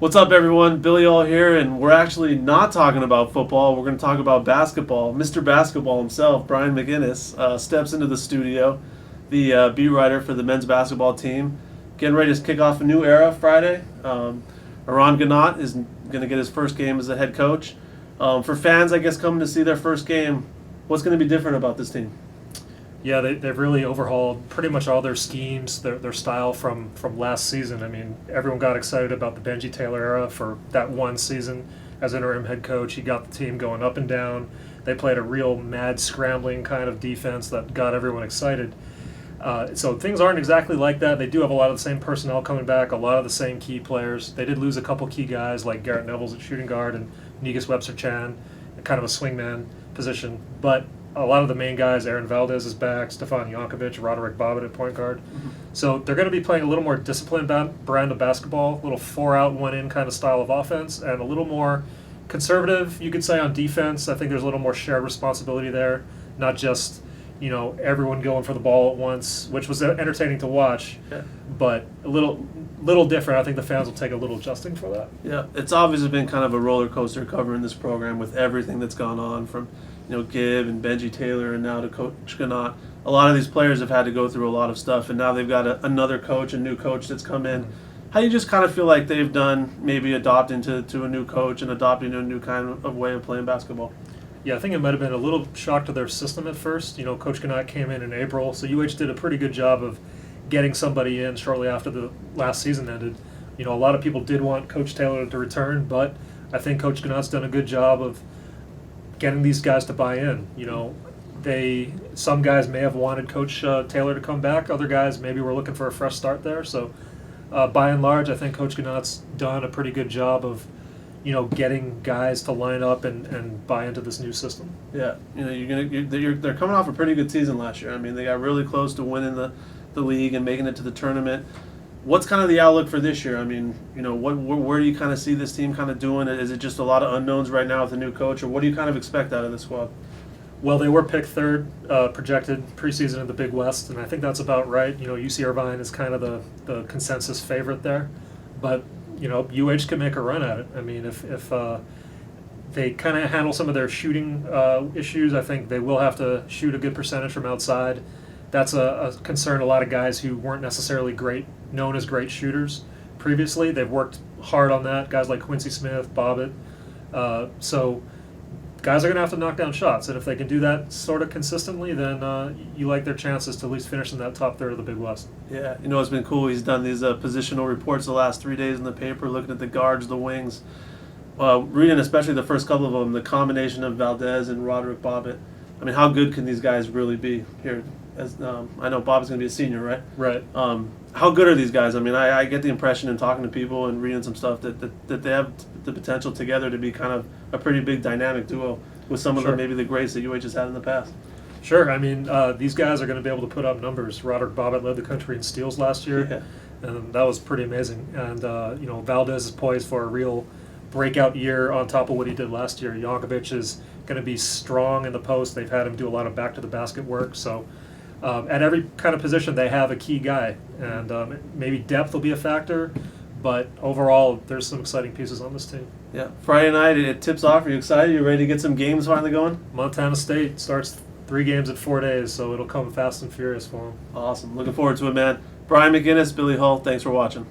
What's up, everyone? Billy All here, and we're actually not talking about football. We're going to talk about basketball. Mr. Basketball himself, Brian McInnis, steps into the studio, the beat writer for the men's basketball team, getting ready to kick off a new era Friday. Aron Ganot is going to get his first game as a head coach. For fans, I guess, coming to see their first game, what's going to be different about this team? Yeah, they've really overhauled pretty much all their schemes, their style from last season. I mean, everyone got excited about the Benji Taylor era for that one season as interim head coach. He got the team going up and down. They played a real mad scrambling kind of defense that got everyone excited. So things aren't exactly like that. They do have a lot of the same personnel coming back, a lot of the same key players. They did lose a couple key guys like Garrett Neville's at shooting guard and Negus Webster-Chan, kind of a swingman position. But a lot of the main guys, Aaron Valdez is back, Stefan Jankovic, Roderick Bobbitt at point guard. Mm-hmm. So they're going to be playing a little more disciplined brand of basketball, a little 4-out, 1-in kind of style of offense, and a little more conservative, you could say, on defense. I think there's a little more shared responsibility there, not just, everyone going for the ball at once, which was entertaining to watch, but a little different. I think the fans will take a little adjusting for that. Yeah, it's obviously been kind of a roller coaster covering this program with everything that's gone on from Gibb and Benji Taylor and now to Coach Ganot. A lot of these players have had to go through a lot of stuff, and now they've got another coach, a new coach that's come in. How do you just kind of feel like they've done maybe adopting to a new coach and adopting to a new kind of way of playing basketball? Yeah, I think it might have been a little shock to their system at first. Coach Ganot came in April, so UH did a pretty good job of getting somebody in shortly after the last season ended. A lot of people did want Coach Taylor to return, but I think Coach Ganot's done a good job of getting these guys to buy in. Some guys may have wanted Coach Taylor to come back. Other guys maybe were looking for a fresh start there. So, by and large, I think Coach Ganot's done a pretty good job of, getting guys to line up and buy into this new system. Yeah, they're coming off a pretty good season last year. I mean, they got really close to winning the league and making it to the tournament. What's kind of the outlook for this year? I mean, where do you kind of see this team kind of doing? Is it just a lot of unknowns right now with the new coach, or what do you kind of expect out of the squad? Well, they were picked third, projected preseason in the Big West, and I think that's about right. UC Irvine is kind of the consensus favorite there, but UH can make a run at it. I mean, if they kind of handle some of their shooting issues, I think they will have to shoot a good percentage from outside. That's a concern. A lot of guys who weren't necessarily known as great shooters previously, they've worked hard on that. Guys like Quincy Smith, Bobbitt. So guys are going to have to knock down shots, and if they can do that sort of consistently, then you like their chances to at least finish in that top third of the Big West. Yeah, it's been cool. He's done these positional reports the last 3 days in the paper, looking at the guards, the wings, reading especially the first couple of them, the combination of Valdez and Roderick Bobbitt. I mean, how good can these guys really be here? As I know Bob's going to be a senior, right? Right. How good are these guys? I mean, I get the impression in talking to people and reading some stuff that they have the potential together to be kind of a pretty big dynamic duo with some of maybe the greats that UH has had in the past. Sure. I mean, these guys are going to be able to put up numbers. Roderick Bobbitt led the country in steals last year, and that was pretty amazing. And, Valdez is poised for a real breakout year on top of what he did last year. Jankovic is going to be strong in the post. They've had him do a lot of back-to-the-basket work, so at every kind of position, they have a key guy, and maybe depth will be a factor, but overall, there's some exciting pieces on this team. Yeah, Friday night it tips off. Are you excited? You ready to get some games finally going? Montana State starts 3 games in 4 days, so it'll come fast and furious for them. Awesome. Looking forward to it, man. Brian McInnis, Billy Hull, thanks for watching.